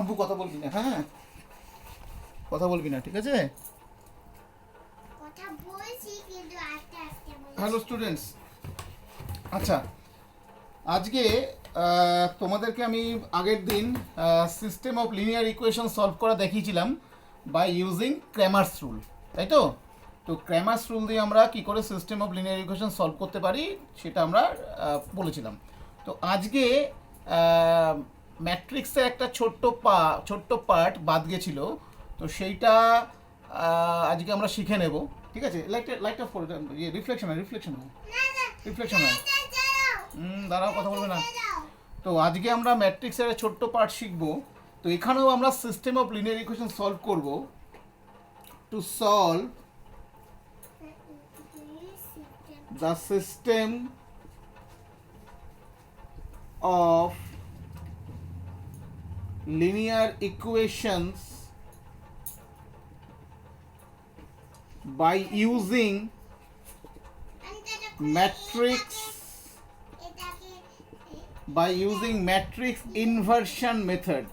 আব্বু কথা বলবি না, হ্যাঁ কথা বলবি না, ঠিক আছে? কথা বলছি কিন্তু আস্তে আস্তে বলছি। হ্যালো স্টুডেন্টস, আচ্ছা আজকে তোমাদেরকে আমি আগের দিন system of linear equation solve করা দেখিয়েছিলাম বাই ইউজিং ক্র্যামার্স রুল, তাই তো? তো ক্র্যামার্স রুল দিয়ে আমরা কি করে system of linear equation solve করতে পারি সেটা আমরা বলেছিলাম। তো আজকে ম্যাট্রিক্সের একটা ছোট্ট পার্ট বাদ গেছিল, তো সেইটা আজকে আমরা শিখে নেব, ঠিক আছে? লাইটটা রিফ্লেকশন হয় দাঁড়াও, কথা বলবে না। তো আজকে আমরা ম্যাট্রিক্সের ছোট্ট পার্ট শিখব। তো এখানেও আমরা system of linear equation solve করব। To solve the system of linear equations by using matrix inversion method.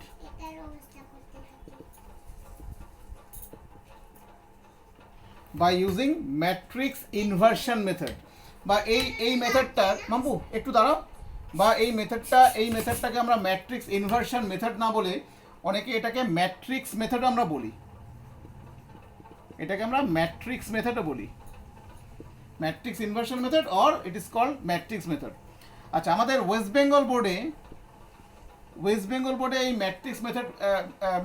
By using matrix inversion method, বা এই মেথডটা, মাম্পু একটু দাঁড়াও, বা এই মেথডটাকে আমরা ম্যাট্রিক্স ইনভার্সন মেথড না বলে অনেকে এটাকে ম্যাট্রিক্স মেথড আমরা বলি, এটাকে আমরা ম্যাট্রিক্স মেথডও বলি, matrix inversion method or it is called matrix method. আচ্ছা, আমাদের ওয়েস্ট বেঙ্গল বোর্ডে এই ম্যাট্রিক্স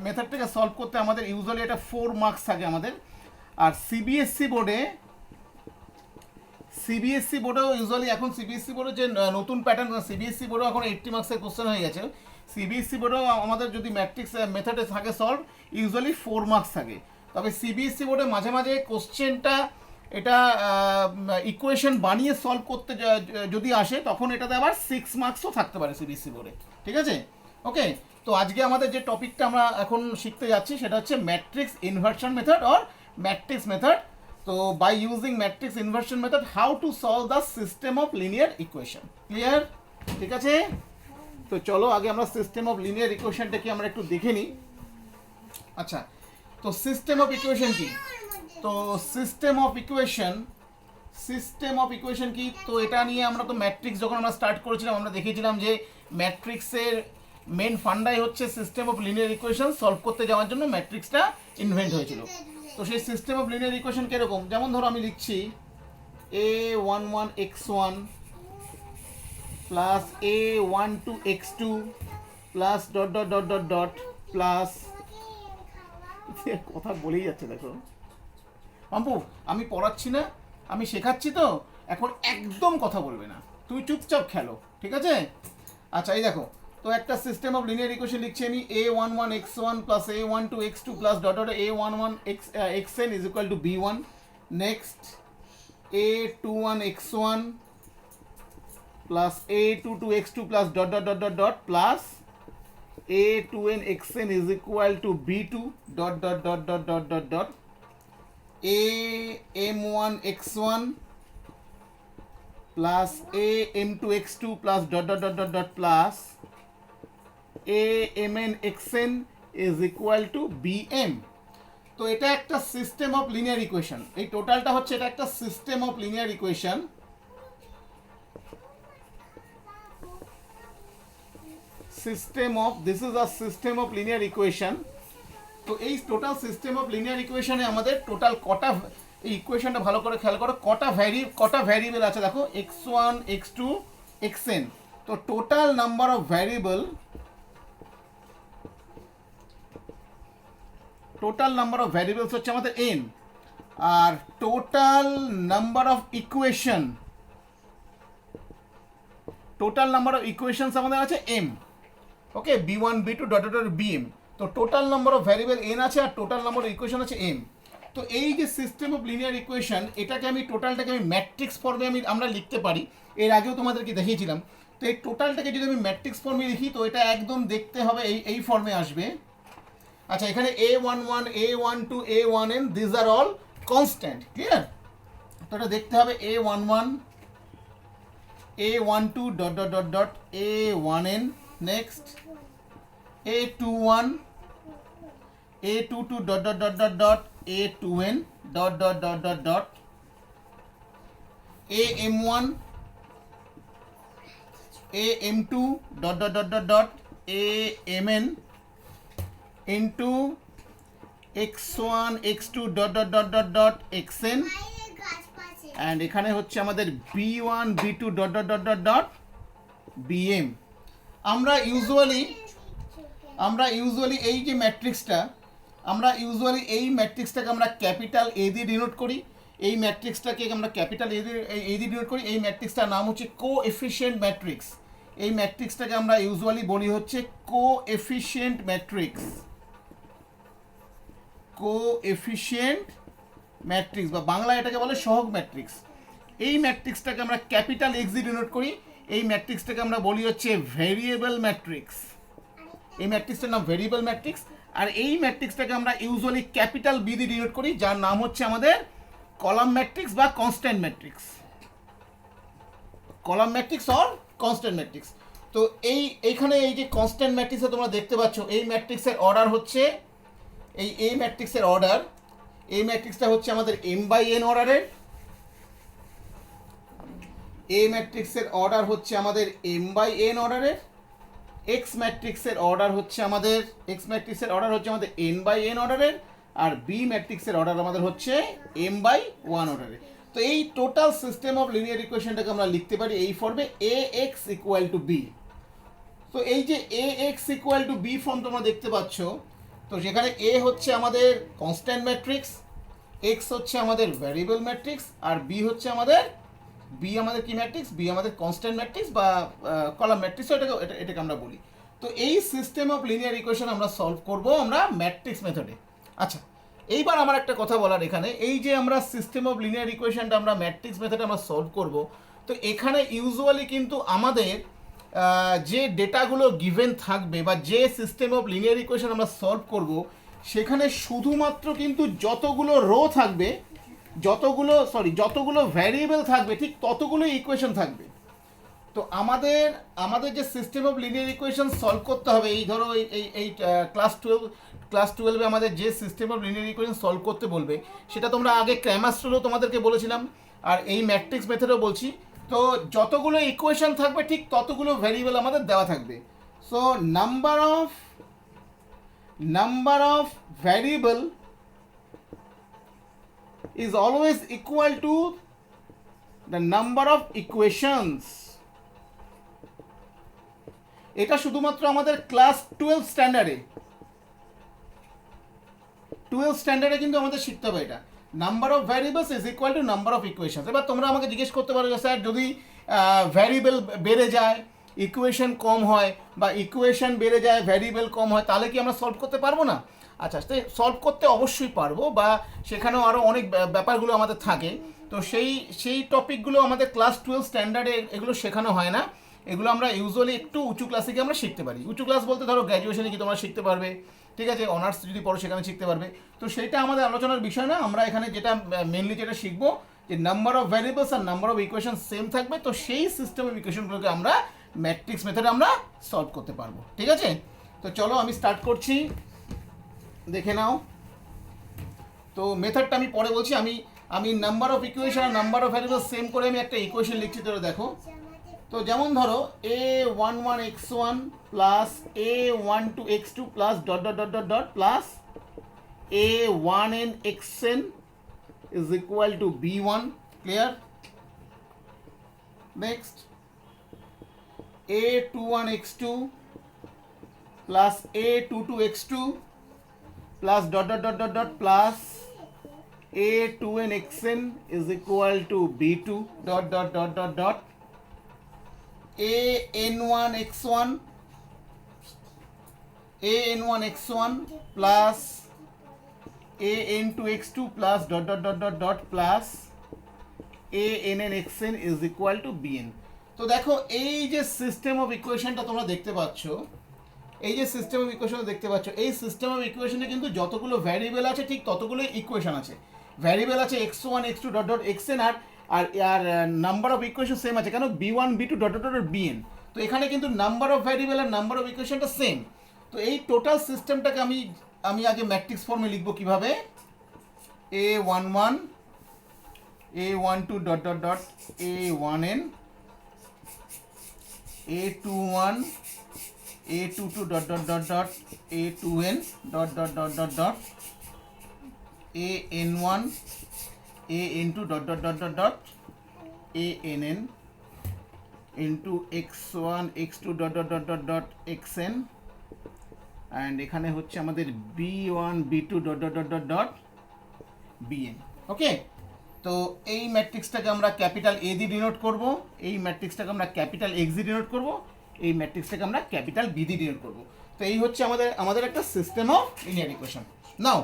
মেথডটাকে সলভ করতে আমাদের ইউজুয়ালি এটা 4 মার্কস থাকে আমাদের। আর সিবিএসসি বোর্ডেও ইউজুয়ালি এখন সিবিএসসি বোর্ডের যে নতুন প্যাটার্ন, সিবিএসসি বোর্ডেও এখন 80 মার্কসের কোশ্চেন হয়ে গেছে। সিবিএসসি বোর্ডেও আমাদের যদি ম্যাট্রিক্স মেথডে থাকে সলভ, ইউজুয়ালি 4 মার্কস থাকে। তবে সিবিএসসি বোর্ডে মাঝে মাঝে কোশ্চেনটা এটা ইকুয়েশন বানিয়ে সলভ করতে যদি আসে, তখন এটাতে আবার 6 মার্কসও থাকতে পারে সিবিএসসি বোর্ডে, ঠিক আছে? ওকে, তো আজকে আমাদের যে টপিকটা আমরা এখন শিখতে যাচ্ছি সেটা হচ্ছে matrix inversion method or matrix method. তো by using matrix inversion method how to solve the system of linear equation. Clear? ঠিক আছে, তো চলো আগে আমরা সিস্টেম অফ লিনিয়ার ইকুয়েশনটা কি আমরা একটু দেখে নিই। আচ্ছা, তো সিস্টেম অফ ইকুয়েশন কি? তো সিস্টেম অফ ইকুয়েশন কি? তো এটা নিয়ে আমরা তো ম্যাট্রিক্স যখন আমরা স্টার্ট করেছিলাম আমরা দেখেছিলাম যে ম্যাট্রিক্সের মেন ফান্ডাই হচ্ছে system of linear equation solve করতে যাওয়ার জন্য ম্যাট্রিক্সটা ইনভেন্ট হয়েছিল। তো সেই সিস্টেম অফ লিনিয়ার ইকুয়েশন কিরকম? যেমন ধরো আমি লিখছি a11x1 plus a12x2 plus dot dot dot dot dot plus, কথা বলেই যাচ্ছে দেখো পাম্পু, আমি পড়াচ্ছি না, আমি শেখাচ্ছি, তো এখন একদম কথা বলবে না, তুমি চুপচাপ খেলো, ঠিক আছে? আচ্ছা, এই দেখো, তো একটা সিস্টেম অফ লিনিয়ার ইকুয়েশন লিখছি আমি a11x1 plus a12x2 plus dot dot a11xn is equal two b1। Next a21x1 plus a22x2 plus dot dot dot dot dot plus a2nxn is equal to b2 dot dot dot dot dot dot dot am1x1 plus am2x2 plus dot dot dot dot dot plus amnxn is equal to bm। তো এটা একটা system of linear equation, এই টোটালটা হচ্ছে এটা একটা system of linear equation. This is a system of linear equation। তো এই টোটাল সিস্টেম অফ লিনিয়ার ইকুয়েশনে আমাদের টোটাল কটা, এই ইকুয়েশনটা ভালো করে খেয়াল করো, কটা ভ্যারিয়েবল আছে দেখো, x1 x2 xn। তো টোটাল নাম্বার অফ ভ্যারিয়েবলস হচ্ছে আমাদের n, আর টোটাল নাম্বার অফ ইকুয়েশনস আমাদের আছে m। Okay, b1 b2 dot dot bm। তো total number of variable n আছে আর টোটাল নাম্বার অফ ইকুয়েশন আছে m। তো এই যে সিস্টেম অফ লিনিয়ার ইকুয়েশন, এটাকে আমি টোটালটাকে আমি ম্যাট্রিক্স ফর্মে আমরা লিখতে পারি, এর আগেও তোমাদেরকে দেখিয়েছিলাম। তো এই টোটালটাকে যদি আমি ম্যাট্রিক্স ফর্মে লিখি, তো এটা একদম দেখতে হবে এই ফর্মে আসবে। আচ্ছা, এখানে a11 a12 a1n this are all constant, clear? তো এটা দেখতে হবে a11 a12 dot dot dot dot a1n, next a21 a22 dot dot dot dot dot a2n dot dot dot dot dot am1 am2 dot dot dot dot dot amn into x1 x2 dot dot dot dot dot xn বাইরে গাছ পাশে and এখানে হচ্ছে আমাদের b1 b2 dot dot dot dot dot bm আমরা usually এই যে ম্যাট্রিক্সটা এই ম্যাট্রিক্সটাকে আমরা ক্যাপিটাল এ দিয়ে ডিনোট করি এই ম্যাট্রিক্সটাকে আমরা ক্যাপিটাল এ দিয়ে ডিনোট করি এই ম্যাট্রিক্সটার নাম হচ্ছে কোএফিশিয়েন্ট ম্যাট্রিক্স এই ম্যাট্রিক্সটাকে আমরা ইউজুয়ালি বলি হচ্ছে কোএফিশিয়েন্ট ম্যাট্রিক্স বা বাংলা এটাকে বলে সহগ ম্যাট্রিক্স এই ম্যাট্রিক্সটাকে আমরা ক্যাপিটাল এক্স দিয়ে ডিনোট করি এই ম্যাট্রিক্সটাকে আমরা বলি হচ্ছে ভেরিয়েবল ম্যাট্রিক্স এই ম্যাট্রিক্সটার নাম ভেরিয়েবল ম্যাট্রিক্স আর এই ম্যাট্রিক্সটাকে আমরা ইউজুয়ালি ক্যাপিটাল বি দিয়ে ডিনোট করি যার নাম হচ্ছে আমাদের কলাম ম্যাট্রিক্স বা constant matrix column matrix or constant matrix তো এইখানে এই যে কনস্ট্যান্ট ম্যাট্রিক্সে তোমরা দেখতে পাচ্ছ এই ম্যাট্রিক্সের অর্ডার হচ্ছে এই ম্যাট্রিক্সের অর্ডার এই ম্যাট্রিক্সটা হচ্ছে আমাদের m/n অর্ডারের এই ম্যাট্রিক্সের অর্ডার হচ্ছে আমাদের m/n অর্ডারের x ম্যাট্রিক্সের অর্ডার হচ্ছে আমাদের n/n অর্ডারের আর b ম্যাট্রিক্সের অর্ডার আমাদের হচ্ছে m/1 অর্ডারের তো এই টোটাল সিস্টেম অফ লিনিয়ার ইকুয়েশনটাকে আমরা লিখতে পারি এই ফর্মে ax ইকুয়াল টু b তো এই যে ax equal two b form তোমরা দেখতে পাচ্ছ তো যেখানে a হচ্ছে আমাদের কনস্ট্যান্ট ম্যাট্রিক্স x হচ্ছে আমাদের ভ্যারিয়েবল ম্যাট্রিক্স আর b হচ্ছে আমাদের কি ম্যাট্রিক্স b আমাদের কনস্ট্যান্ট ম্যাট্রিক্স বা কলাম ম্যাট্রিক্স এটাকে আমরা বলি তো এই সিস্টেম অফ লিনিয়ার ইকুয়েশন আমরা সলভ করব আমরা ম্যাট্রিক্স মেথডে আচ্ছা এইবার আমার একটা কথা বলার এখানে এই যে আমরা সিস্টেম অফ লিনিয়ার ইকুয়েশনটা আমরা ম্যাট্রিক্স মেথডে আমরা সলভ করব তো এখানে ইউজুয়ালি কিন্তু আমাদের যে ডেটাগুলো গিভেন থাকবে বা যে সিস্টেম অফ লিনিয়ার ইকুয়েশন আমরা সলভ করব সেখানে শুধুমাত্র কিন্তু যতগুলো রো থাকবে যতগুলো ভ্যারিয়েবল থাকবে ঠিক ততগুলো ইকুয়েশন থাকবে তো আমাদের যে system of linear equation solve করতে হবে এই ধরো এই ক্লাস টুয়েলভে আমাদের যে system of linear equation solve করতে বলবে সেটা তোমরা আগে ক্র্যামার রুলও তোমাদেরকে বলেছিলাম আর এই ম্যাট্রিক্স মেথডেও বলছি তো যতগুলো ইকুয়েশন থাকবে ঠিক ততগুলো ভ্যারিয়েবল আমাদের দেওয়া থাকবে so number of variable is always equal to the number of equations এটা শুধুমাত্র আমাদের ক্লাস 12 স্ট্যান্ডার্ডে কিন্তু আমাদের শিখতে হবে এটা number of variables is equal two number of equations এবার তোমরা আমাকে জিজ্ঞেস করতে পারো যে স্যার যদি ভ্যারিয়েবল বেড়ে যায় ইকুয়েশন কম হয় বা ইকুয়েশন বেড়ে যায় ভ্যারিয়েবল কম হয় তাহলে কি আমরা সলভ করতে পারবো না আচ্ছা সলভ করতে অবশ্যই পারবো বা সেখানেও আরও অনেক ব্যাপারগুলো আমাদের থাকে তো সেই টপিকগুলো আমাদের ক্লাস 12 স্ট্যান্ডার্ডে এগুলো শেখানো হয় না এগুলো আমরা ইউজুয়ালি একটু উঁচু ক্লাসে গিয়ে আমরা শিখতে পারি উঁচু ক্লাস বলতে ধরো গ্র্যাজুয়েশনে কি তোমরা শিখতে পারবে ঠিক আছে অনার্স যদি পড়ো সেখানে শিখতে পারবে তো সেইটা আমাদের আলোচনার বিষয় না আমরা এখানে মেনলি যেটা শিখবো যে নাম্বার অফ ভ্যারিয়েবলস আর নাম্বার অফ ইকুয়েশন সেম থাকবে তো সেই সিস্টেম অফ ইকুয়েশনগুলোকে আমরা ম্যাট্রিক্স মেথডে আমরা সলভ করতে পারবো ঠিক আছে তো চলো আমি স্টার্ট করছি দেখে নাও তো মেথডটা আমি পরে বলছি আমি নাম্বার অফ ইকুয়েশন আর নাম্বার অফ ভ্যারিয়েবল সেম করে আমি একটা ইকুয়েশন লিখছি তোরা দেখো তো যেমন ধরো a11x1 plus a12x2 plus dot dot dot dot dot plus a1nxn is equal to b1 clear next a21x2 plus a22x2 plus dot dot dot dot dot plus a2nxn is equal to b2 dot dot dot dot dot an1x1 plus an2x2 plus dot dot dot dot dot plus annxn is equal to bn তো দেখো এই যে system of ইকুয়েশনটা তোমরা দেখতে পাচ্ছ এই system of ইকুয়েশনে কিন্তু যতগুলো ভ্যারিয়েবল আছে ঠিক ততগুলো ইকুয়েশন আছে ভ্যারিয়েবল আছে x1 x2 dot dot xn আর নাম্বার অফ ইকুয়েশন সেম আছে কেন b1 b2 dot dot dot bn তো এখানে কিন্তু নাম্বার অফ ভ্যারিয়েবল আর নাম্বার অফ ইকুয়েশনটা সেম তো এই টোটাল সিস্টেমটাকে আমি আমি আগে ম্যাট্রিক্স ফর্মে লিখব কিভাবে, A11 A12 dot dot dot A1n A21 A22 dot dot dot dot A2n dot dot dot dot dot AN1 AN2 dot dot dot dot dot ANN into x1 x2 dot dot dot dot dot xn and এখানে হচ্ছে আমাদের b1 b2 dot dot dot dot dot bn। ওকে, তো এই ম্যাট্রিক্সটাকে আমরা capital A দিয়ে denote করব, এই ম্যাট্রিক্সটাকে আমরা ক্যাপিটাল এক্স দিয়ে ডিনোট করব, এই ম্যাট্রিক্সটাকে আমরা ক্যাপিটাল বি দিয়ে ডিনোট করব। তো এই হচ্ছে আমাদের একটা সিস্টেম অফ লিনিয়ার ইকুয়েশন। নাও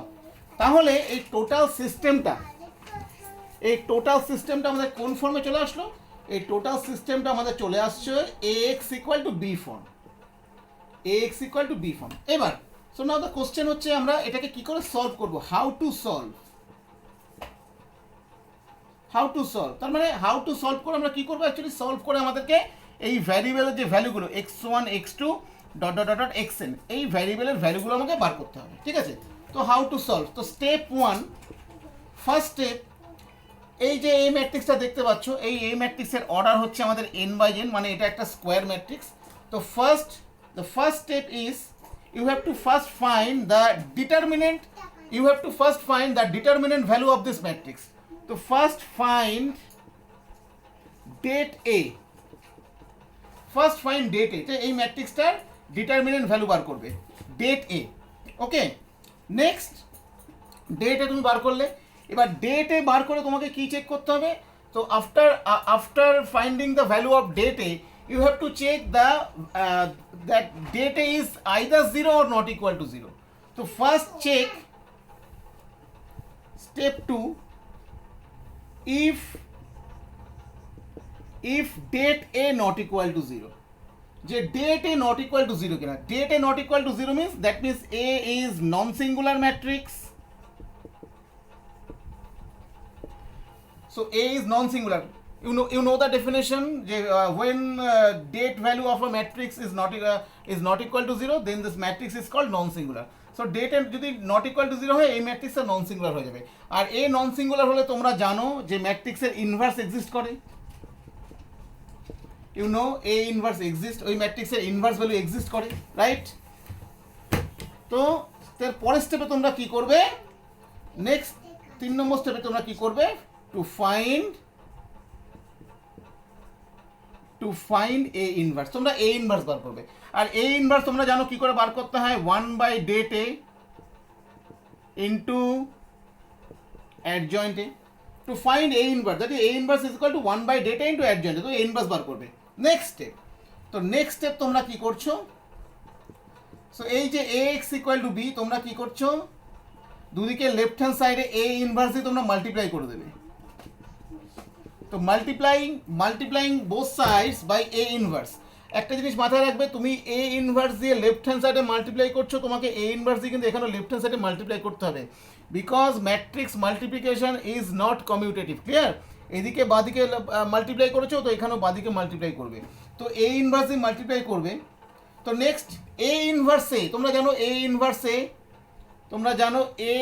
তাহলে এই টোটাল সিস্টেমটা আমাদের কোন ফর্মে চলে আসলো? এই টোটাল সিস্টেমটা আমাদের চলে আসছে ax equal to B form, ax equal to B form. এবার সো নাও দ্য কোশ্চেন হচ্ছে আমরা এটাকে কি করে সলভ করব, হাউ টু সলভ। তার মানে হাউ টু সলভ করে আমরা কি করবো, অ্যাকচুয়ালি সলভ করে আমাদেরকে এই ভ্যারিয়েবলের যে ভ্যালুগুলো x1 x2 dot dot dot xn এই ভ্যারিয়েবলের ভ্যালুগুলো আমাকে বার করতে হবে, ঠিক আছে? তো হাউ টু সলভ, তো স্টেপ 1, ফার্স্ট স্টেপ, এই যে এই ম্যাট্রিক্সটা দেখতে পাচ্ছ, এই ম্যাট্রিক্সের অর্ডার হচ্ছে আমাদের n বাই n, মানে এটা একটা স্কোয়ার ম্যাট্রিক্স। তো the first step is you have to first find the determinant value of this matrix. So first find date A, তো এই ম্যাট্রিক্সটার ডিটারমিনেন্ট ভ্যালু বার করবে ডেট এ। ওকে, নেক্সট ডেটে তুমি বার করলে, এবার ডেটে বার করে তোমাকে কি চেক করতে হবে? তো after finding the value of det A you have to check that date is either 0 or not equal to 0. So first check step 2, if date a not equal to 0, যে date a not equal to 0 কিনা, date a not equal to 0 means that means a is non-singular matrix. So a is non-singular. You know the definition, when date value of a matrix is not equal to 0, then this matrix is called non-singular. So date যদি not equal to 0 হয়, এই ম্যাট্রিক্সটা non singular হয়ে যাবে। আর এ non singular হলে তোমরা জানো যে ম্যাট্রিক্সের ইনভার্স এক্সিস্ট করে, you know A inverse exist, ওই ম্যাট্রিক্সের ইনভার্স ভ্যালু এক্সিস্ট করে, রাইট? তো এর পরের স্টেপে তোমরা কি করবে, নেক্সট 3 নম্বর স্টেপে তোমরা কি করবে, টু ফাইন্ড এ ইনভার্স, তোমরা এ ইনভার্স বার করবে। আর এ ইনভার্স তোমরা জানো কি করে বার করতে হয়, 1 by det A into adjoint A. To find A inverse, that is A inverse is equal to 1 by det A into adjoint A, তো এ ইনভার্স বার করবে। নেক্সট স্টেপ, তো নেক্সট স্টেপ তোমরা কি করছো, সো এই যে A X equal to B, তোমরা কি করছো, দুদিকে লেফট হ্যান্ড সাইডে এ ইনভার্স দিয়ে তোমরা মাল্টিপ্লাই করে দেবে। তো multiplying both sides by A inverse. একটা জিনিস মাথায় রাখবে, তুমি এ ইনভার্স দিয়ে লেফট হ্যান্ড সাইডে মাল্টিপ্লাই করছো, তোমাকে এ ইনভার্স দিয়ে কিন্তু এখানে লেফট হ্যান্ড সাইডে মাল্টিপ্লাই করতে হবে, because matrix multiplication is not commutative, clear? এদিকে বাদিকে মাল্টিপ্লাই করেছো, তো এখানেও বাদিকে মাল্টিপ্লাই করবে, তো এ ইনভার্স দিয়ে মাল্টিপ্লাই করবে। তো নেক্সট এ ইনভার্সে তোমরা জানো, এ ইনভার্সে তোমরা জানো A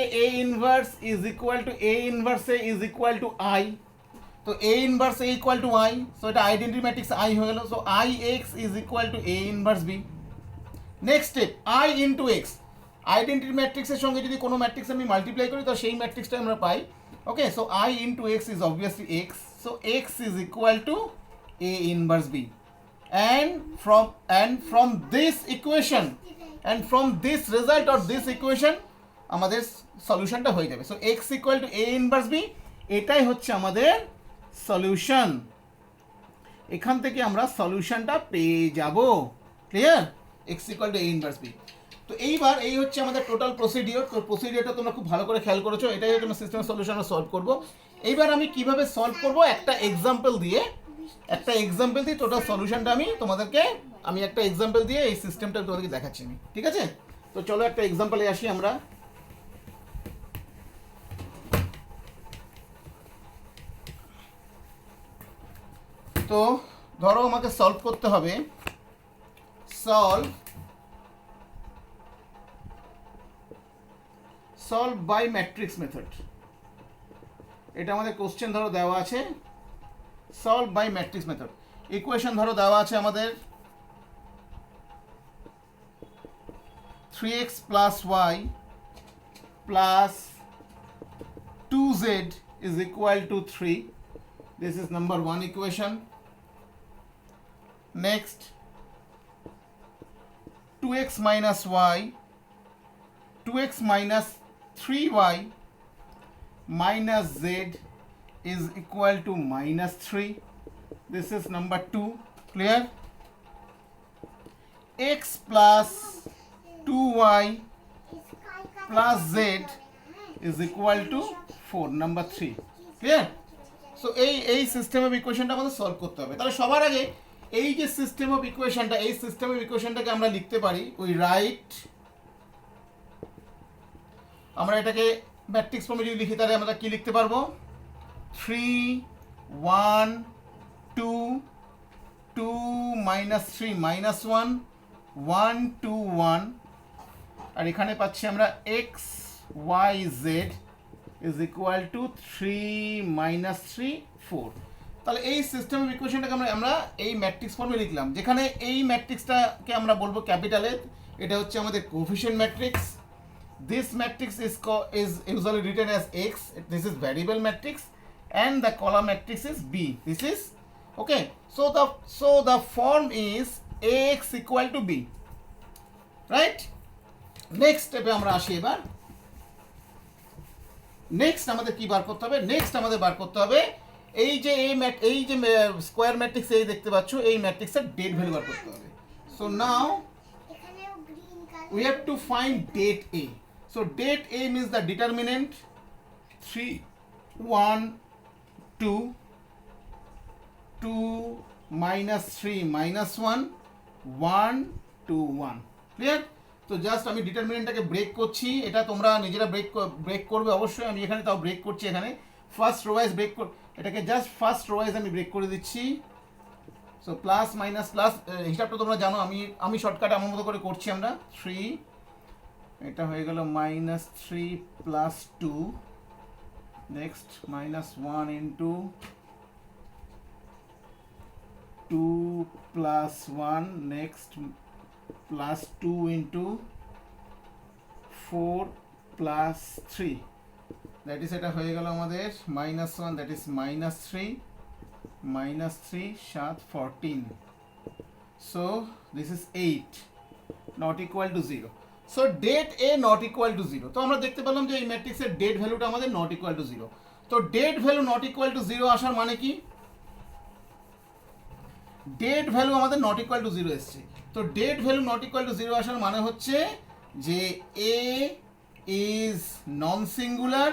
inverse is equal to I. তো A inverse A equal to I, so এটা আইডেন্টিটি ম্যাট্রিক্স আই হয়ে গেল, so I X is equal to A inverse B. Next step, I into X, identity ম্যাট্রিক্সের সঙ্গে যদি কোনো matrix আমি multiply করি তো সেই ম্যাট্রিক্সটা আমরা পাই। Okay, so I into X is obviously X, so X is equal to A inverse B. and from this equation and from this result or this equation আমাদের সলিউশনটা হয়ে যাবে। So x equal to a inverse b, এটাই হচ্ছে আমাদের solution. এখান থেকে আমরা সলিউশনটা পেয়ে যাব, clear? x equal to a inverse b। তো এইবার এই হচ্ছে আমাদের টোটাল প্রসিডিওর। তো প্রসিডিওরটা তোমরা খুব ভালো করে খেয়াল করেছো, এটাই হচ্ছে আমরা সিস্টেমের সলিউশন সলভ করব। এইবার আমি কিভাবে সলভ করব, একটা এক্সাম্পল দিয়ে টোটাল সলিউশনটা আমি একটা এক্সাম্পল দিয়ে এই সিস্টেমটা তোমাদেরকে দেখাচ্ছি আমি, ঠিক আছে? তো চলো একটা এক্সাম্পলে আসি আমরা। তো ধরো আমাকে সলভ করতে হবে, solve solve by matrix method. এটা আমাদের কোশ্চেন ধরো দেওয়া আছে, solve by matrix method. Equation ধরো দেওয়া আছে আমাদের 3x plus y plus 2z is equal to 3. This is number 1 equation. Next, 2x minus y, 2x minus 3y minus z is equal to minus 3. This is number 2. Clear? X plus 2y plus z is equal to 4. Number 3. Clear? So এই system of ইকুয়েশনটা আমাদের solve করতে হবে। তাহলে সবার আগে এই যে system of ইকুয়েশনটা, এই সিস্টেম অফ ইকুয়েশনটাকে আমরা লিখতে পারি উই রাইট, আমরা এটাকে ম্যাট্রিক্স ফর্মে যদি লিখি তাহলে আমরা কি লিখতে পারবো? 3 1 2 2 minus 3 minus 1 1 2 1, আর এখানে পাচ্ছি আমরা x y z is equal to 3 minus 3 4। তাহলে এই সিস্টেম অফ ইকুয়েশনটাকে আমরা এই ম্যাট্রিক্স ফর্মে লিখলাম, যেখানে এই ম্যাট্রিক্সটাকে আমরা বলবো ক্যাপিটালে, এটা হচ্ছে আমাদের coefficient matrix. This matrix is usually written as x. This is variable matrix, and the column matrix is b. This is okay. So the form is ax equal to b. Right? Next step আমরা আসি এবার। Next আমাদের কি বার করতে হবে? Next আমাদের বার করতে হবে এই যে স্কোয়ার ম্যাট্রিক্স এই দেখতে পাচ্ছ, এই ম্যাট্রিক্সের ডেট ভ্যালু বার করতে হবে। So now we have to find date A. So date A means the determinant 3 1 2 2 minus 3 minus 1 1 2 1. Clear? তো জাস্ট আমি ডিটারমিনেন্টটাকে ব্রেক করছি, এটা তোমরা নিজেরা ব্রেক করবে অবশ্যই, আমি এখানে তাও ব্রেক করছি। এখানে ফার্স্ট রো ওয়াইজ ব্রেক এটাকে জাস্ট ফার্স্ট রো ওয়াইজ আমি ব্রেক করে দিচ্ছি। সো প্লাস মাইনাস প্লাস হিসাবটা তোমরা জানো, আমি শর্টকাট আমার মতো করে করছি। আমরা 3, এটা হয়ে গেল minus 3 plus 2, next minus 1 into 2 plus 1, next plus 2 into 4 plus 3, that is এটা হয়ে গেল আমাদের minus 1, that is minus 3 minus 3 7 14. So this is 8 not equal to 0. So date A not equal to 0. তো আমরা দেখতে পেলাম যে এই ম্যাট্রিক্সের ডেট ভ্যালুটা আমাদের not equal to 0. তো det value not equal to 0 আসার মানে কি? ডেট ভ্যালু আমাদের not equal to 0 এসছে। তো det value not equal to 0 আসার মানে হচ্ছে যে A is non singular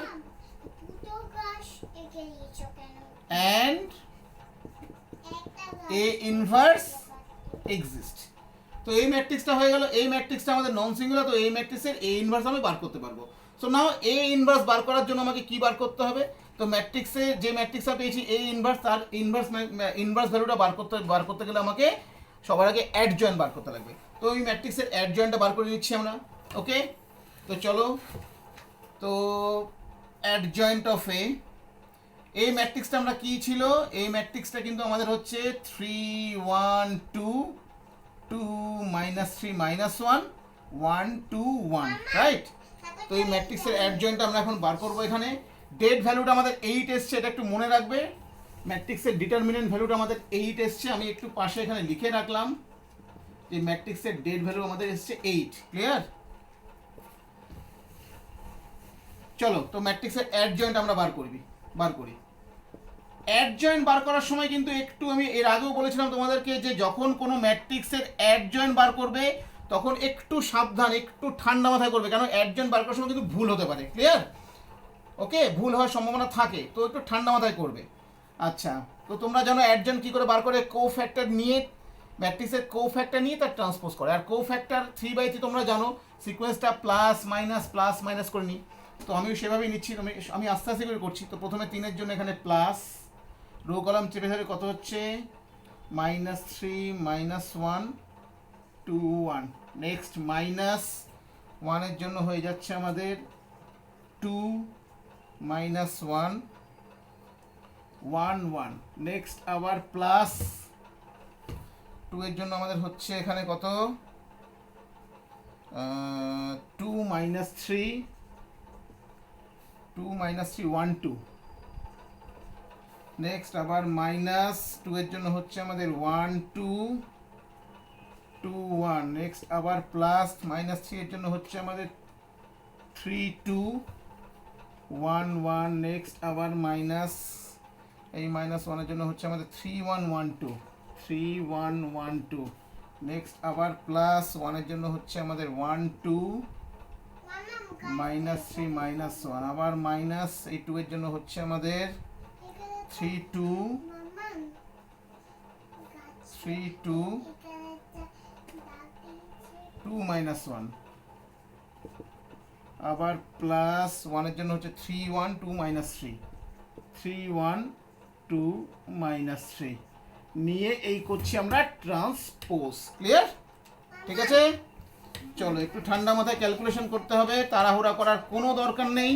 and A inverse exist. তো এই ম্যাট্রিক্সটা হয়ে গেল, এই ম্যাট্রিক্সটা আমাদের নন সিঙ্গুলার, তো এই ম্যাট্রিক্সের এ ইনভার্স আমি বার করতে পারবো। সো নাও এ ইনভার্স বার করার জন্য আমাকে কি বার করতে হবে? তো ম্যাট্রিক্সে যে ম্যাট্রিক্সটা পেয়েছি এ ইনভার্স, তার ইনভার্স ভ্যালুটা বার করতে গেলে আমাকে সবার আগে অ্যাডজয়েন্ট বার করতে লাগবে। তো এই ম্যাট্রিক্সের অ্যাডজয়েন্টটা বার করে নিচ্ছি আমরা। ওকে, তো চলো, তো অ্যাডজয়েন্ট অফ এ, এই ম্যাট্রিক্সটা আমরা কি ছিল? এই ম্যাট্রিক্সটা কিন্তু আমাদের হচ্ছে 3 1 2 2 minus 3 minus 1 1 2 1, রাইট? তো এই ম্যাট্রিক্সের অ্যাডজয়েন্টটা আমরা এখন বার করবো। এখানে ডেট ভ্যালুটা আমাদের 8 এসছে, এটা একটু মনে রাখবে। ম্যাট্রিক্সের ডিটারমিনেন্ট ভ্যালুটা আমাদের 8 এসছে, আমি একটু পাশে এখানে লিখে রাখলাম যে ম্যাট্রিক্সের ডেট ভ্যালু আমাদের এসছে 8। ক্লিয়ার? চলো, তো ম্যাট্রিক্সের অ্যাডজয়েন্ট আমরা বার করি। অ্যাডজয়েন্ট বার করার সময় কিন্তু একটু, আমি এর আগেও বলেছিলাম তোমাদেরকে যে যখন কোনো ম্যাট্রিক্সের অ্যাডজয়েন্ট বার করবে তখন একটু সাবধান, একটু ঠান্ডা মাথায় করবে, কারণ অ্যাডজয়েন্ট বার করার সময় কিন্তু ভুল হতে পারে। ক্লিয়ার? ওকে, ভুল হওয়ার সম্ভাবনা থাকে, তো একটু ঠান্ডা মাথায় করবে। আচ্ছা, তো তোমরা জানো অ্যাডজয়েন্ট কী করে বার করে? কোফ্যাক্টর নিয়ে, ম্যাট্রিক্সের কোফ্যাক্টর নিয়ে তার ট্রান্সপোজ করে। আর কোফ্যাক্টর 3/3 তোমরা জানো সিকোয়েন্সটা প্লাস মাইনাস করে নিই, তো আমি সেভাবেই নিচ্ছি। আমি আস্তে আস্তে করে করছি। তো প্রথমে 3-এর জন্য এখানে প্লাস, রো কলাম চেপে ধরে কত হচ্ছে? -3 -1 2 1, নেক্সট -1 এর জন্য হয়ে যাচ্ছে আমাদের 2 minus 1 1 1 নেক্সট আবার প্লাস 2 এর জন্য আমাদের হচ্ছে এখানে কত 2 minus 3 1 2 নেক্সট আবার মাইনাস 2 এর জন্য হচ্ছে আমাদের 1 2 2 1 নেক্সট আবার প্লাস মাইনাস 3 এর জন্য হচ্ছে আমাদের 3 2 1 1 নেক্সট আবার মাইনাস এই মাইনাস 1 এর জন্য হচ্ছে আমাদের 3 1 1 2 3 1 1 2 নেক্সট আবার প্লাস 1 এর জন্য হচ্ছে আমাদের 1 2 মাইনাস 3 মাইনাস 1 আবার মাইনাস এই 2 এর জন্য হচ্ছে আমাদের 3 2 3 2 2 মাইনাস 1 আবার প্লাস 1 এর জন্য হচ্ছে 3 1 2 মাইনাস 3 3 1 2 মাইনাস 3 নিয়ে এই করছি আমরা ট্রান্সপোজ ক্লিয়ার ঠিক আছে চলো একটু ঠান্ডা মাথায় ক্যালকুলেশন করতে হবে তাড়াহুড়া করার কোনো দরকার নেই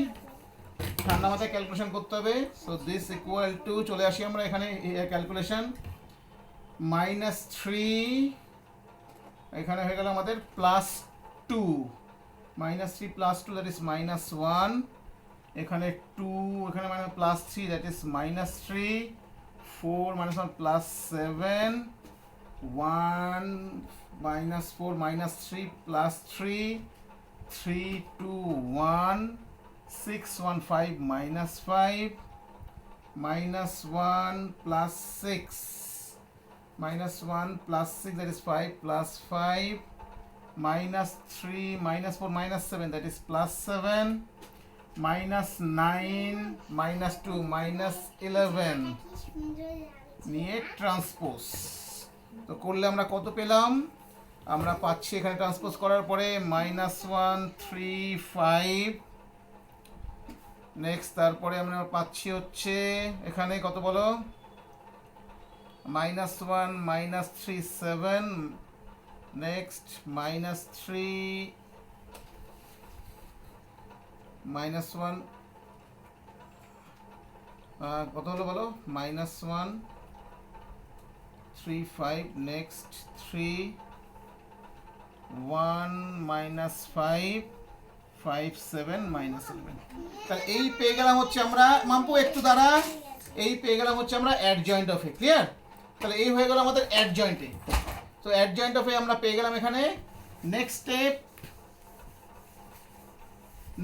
ঠান্ডা মাথায় ক্যালকুলেশন করতে হবে সো দিস ইকুয়াল টু চলে আসি আমরা এখানে ক্যালকুলেশন মাইনাস 3 এখানে হয়ে গেল আমাদের plus 2 minus 3 plus 2 that is minus 1 এখানে 2 এখানে মানে plus 3 that is minus 3 4 minus 1 plus 7 1 minus 4 minus 3 plus 3 3 2 1 6 1 5 minus 5 minus 1 plus 6 minus 1 plus 6 that is 5 plus 5 minus 3 minus 4 minus 7 that is plus 7 minus 9 minus 2 minus 11 নিয়ে transpose তো করলে আমরা কত পেলাম আমরা পাচ্ছি এখানে ট্রান্সপোজ করার পরে minus 1 3 5 নেক্সট তারপরে আমরা পাচ্ছি হচ্ছে এখানে কত বলো minus 1 minus 3 7 next minus 3 minus 1 কত হলো বলো minus 1 3 5 next 3 1 minus 5 5 7 minus 11 তাহলে এই পেয়ে গেলাম হচ্ছে আমরা মাম্পু একটু দ্বারা এই পেয়ে গেলাম হচ্ছে আমরা অ্যাডজয়েন্ট অফ এ ক্লিয়ার তাহলে এই হয়ে গেল আমাদের অ্যাডজয়েন্টে তো অ্যাডজয়েন্ট অফ এ আমরা পেয়ে গেলাম এখানে next step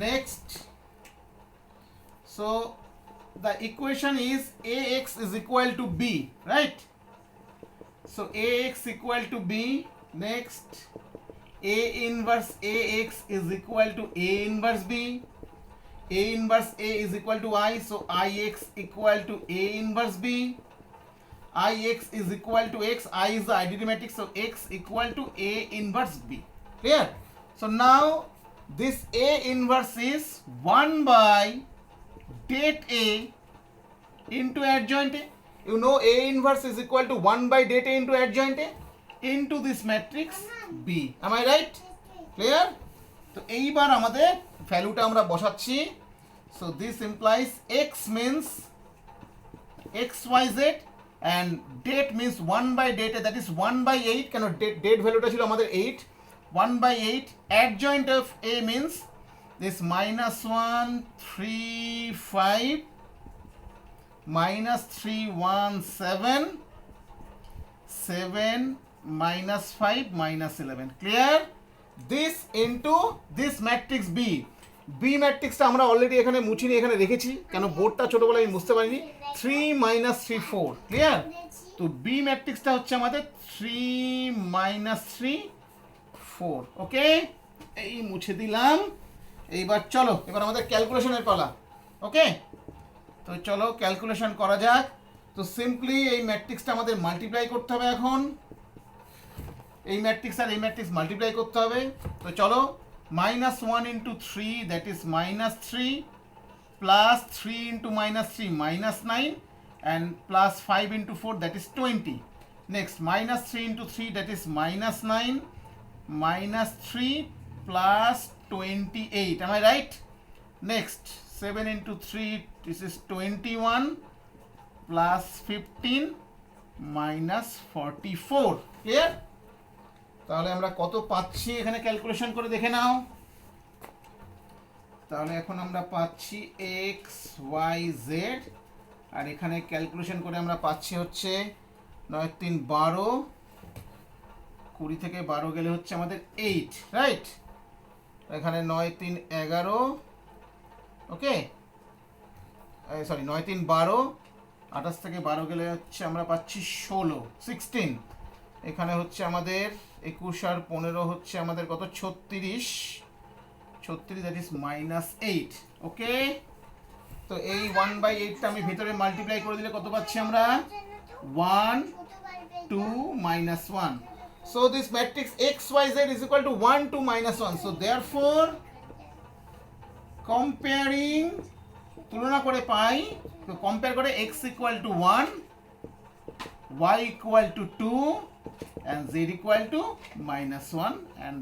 next so the equation is ax is equal to b right so ax equal to b next a inverse ax is equal to a inverse b a inverse a is equal to I so ix equal to a inverse b ix is equal to x I is the identity matrix so x equal to a inverse b clear so now this a inverse is 1 by det a into adjoint a you know a inverse is equal to 1 by det a into adjoint a into this matrix b am I right clear তো এইবার আমাদের ভ্যালুটা আমরা বসাচ্ছি so this implies x means xyz and date means 1 by date that is 1 by 8 কেন date ভ্যালুটা ছিল আমাদের 8 1 by 8 adjoint of a means this minus 1 3 5 minus 3 1 7 7 minus 5 minus 11 clear this into this matrix b b ম্যাট্রিক্সটা আমরা already এখানে মুছিনি এখানে রেখেছি কেন বোর্ডটা ছোটবেলায় আমি বুঝতে পারিনি 3 minus 3 4 ক্লিয়ার তো b ম্যাট্রিক্সটা হচ্ছে আমাদের 3 minus 3 4 ওকে এই মুছে দিলাম এইবার চলো এবার আমাদের ক্যালকুলেশনের পালা ওকে তো চলো ক্যালকুলেশন করা যাক তো সিম্পলি এই ম্যাট্রিক্সটা আমাদের মাল্টিপ্লাই করতে হবে এখন এই ম্যাট্রিক্স আর এই ম্যাট্রিক্স মাল্টিপ্লাই করতে হবে তো চলো minus 1 into 3 that is minus 3 plus 3 into minus 3 minus 9 and plus 5 into 4 that is 20 next minus 3 into 3 that is minus 9 minus 3 plus 28 am I right next 7 into 3, this is 21 plus 15 minus 44, clear? তাহলে আমরা কত পাচ্ছি এখানে calculation করে দেখে নাও। তাহলে এখন আমরা পাচ্ছি এক্স ওয়াই জেড, আর এখানে ক্যালকুলেশন করে আমরা পাচ্ছি হচ্ছে 9 3 12, 20 থেকে 12 গেলে হচ্ছে আমাদের 8, রাইট? এখানে 9 3 11, ওকে, সরি 9 3 12, 28 থেকে 12 গেলে হচ্ছে আমরা পাচ্ছি 16, এখানে হচ্ছে আমাদের 21 আর 15 হচ্ছে আমাদের কত 36, দ্যাট ইজ -8, ওকে। তো এই 1/8টা আমি ভেতরে মাল্টিপ্লাই করে দিলে কত পাচ্ছি আমরা? 1 2 -1. So this matrix XYZ is equal to 1 2 -1. So therefore comparing, তুলনা করে পাই, তো কম্পেয়ার করে x equal to 1, y equal to 2 and z equal to -1 and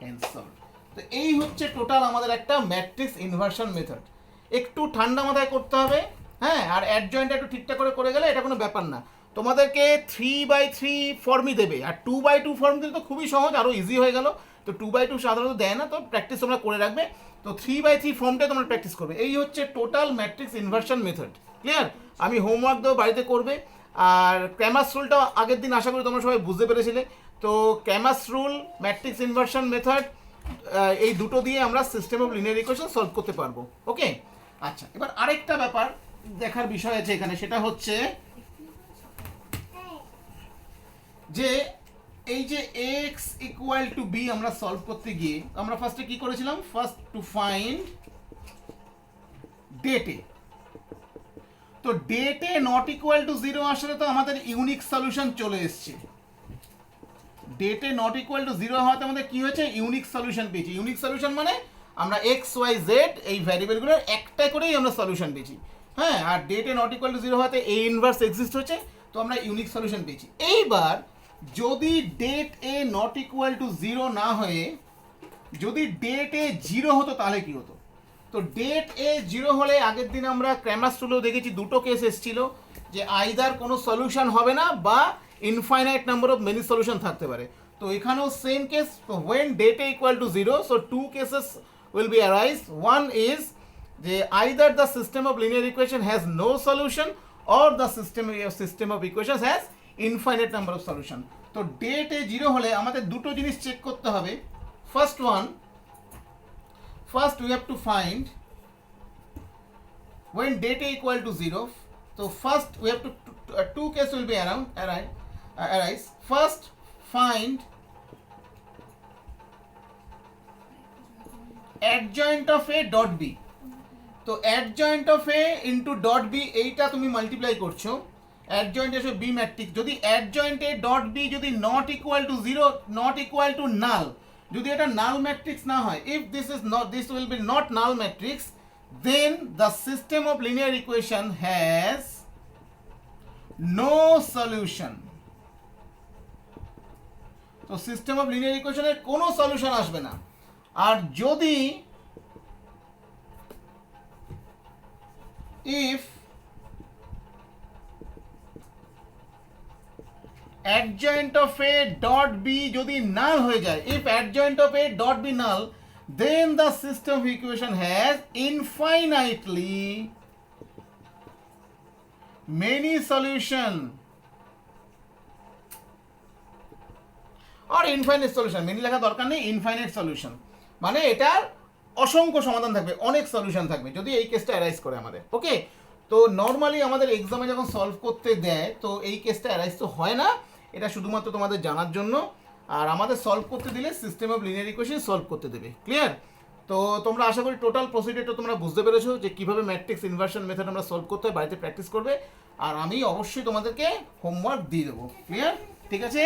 hence solved. তো এই হচ্ছে টোটাল আমাদের একটা ম্যাট্রিক্স ইনভার্সন মেথড। একটু ঠান্ডা মাথায় করতে হবে, হ্যাঁ, আর অ্যাডজয়েন্ট একটু ঠিকঠাক করে গেলে এটা কোনো ব্যাপার না। তোমাদেরকে 3/3 ফর্মই দেবে, আর 2/2 ফর্ম দিলে তো খুবই সহজ, আরও ইজি হয়ে গেল। তো 2/2 সাধারণত দেয় না, তো প্র্যাকটিস তোমরা করে রাখবে। তো 3/3 ফর্মটাই তোমরা প্র্যাকটিস করবে। এই হচ্ছে total matrix inversion method, clear? আমি হোমওয়ার্ক দেবো, বাড়িতে করবে। আর ক্র্যামার্স রুলটা আগের দিন আশা করি তোমরা সবাই বুঝতে পেরেছিলে। তো Cramer's rule, matrix inversion method, এই দুটো দিয়ে আমরা system of linear equation solve করতে পারবো, ওকে। আচ্ছা, এবার আরেকটা ব্যাপার দেখার বিষয় আছে এখানে, সেটা হচ্ছে যে এই যে x ইকুয়াল টু b আমরা সলভ করতে গিয়ে আমরা ফার্স্টে কি করেছিলাম? ফার্স্ট টু ফাইন্ড ডেটে। তো ডেটে নট ইকুয়াল টু 0 আসলে তো আমাদের ইউনিক সলিউশন চলে এসছে। ডেটে নট ইকুয়াল টু 0 হওয়াতে আমাদের কি হয়েছে? ইউনিক সলিউশন পেয়েছি। ইউনিক সলিউশন মানে আমরা এক্স ওয়াই জেড এই ভ্যারিয়েবলগুলোর একটা করেই আমরা সলিউশন পেয়েছি, হ্যাঁ। আর ডেটে নট ইকুয়াল টু 0 হওয়াতে এ ইনভার্স এক্সিস্ট হচ্ছে, তো আমরা ইউনিক সলিউশন পেয়েছি। এইবার যদি det A not equal to 0 না হয়ে যদি ডেট এ 0 হতো তাহলে কি হতো? তো ডেট এ 0 হলে আগের দিন আমরা ক্র্যামার্স রুলেও দেখেছি দুটো কেস এসেছিল, যে আইদার কোনো সলিউশন হবে না বা infinite number of many solution থাকতে পারে। তো এখানেও সেম কেস। তো when det A equal to 0, so two cases will be arise. One is যে either the system of linear equation has no solution or the system of equations has infinite number of solution. তো date এ 0 হলে আমাদের দুটো জিনিস check করতে হবে। First we have to find when date a equal to 0. So first we have to two cases will be arise. First find adjoint of a dot b. তো adjoint of a into dot b এইটা তুমি multiply করছো, adjoint এসে b matrix. যদি adjoint a dot b যদি not equal to 0, not equal to null, যদি এটা null matrix না হয়, if this will be not null matrix, then the system of linear equation has no solution. তো system of linear ইকুয়েশনের কোনো solution আসবে না। আর যদি if adjoint of a dot b যদি null হয়ে যায়, if adjoint of a dot b null, then the system of equation has infinitely many solution or infinite solution. Many লেখা দরকার নেই, ইনফাইনাইট সলিউশন মানে এটার অসংখ্য সমাধান থাকবে, অনেক সলিউশন থাকবে যদি এই কেসটা অ্যারাইজ করে আমাদের, ওকে। তো নর্মালি আমাদের এক্সামে যখন সলভ করতে দেয় তো এই কেসটা অ্যারাইজ তো হয় না, এটা শুধুমাত্র তোমাদের জানার জন্য। আর আমাদের সলভ করতে দিলে system of linear equation solve করতে দেবে, ক্লিয়ার? তো তোমরা আশা করি টোটাল প্রসিডিউরটা তোমরা বুঝতে পেরেছো যে কীভাবে ম্যাট্রিক্স ইনভার্সন মেথড আমরা সলভ করতে হয়, বাড়িতে প্র্যাকটিস করবে। আর আমি অবশ্যই তোমাদেরকে হোমওয়ার্ক দিয়ে দেবো, ক্লিয়ার? ঠিক আছে।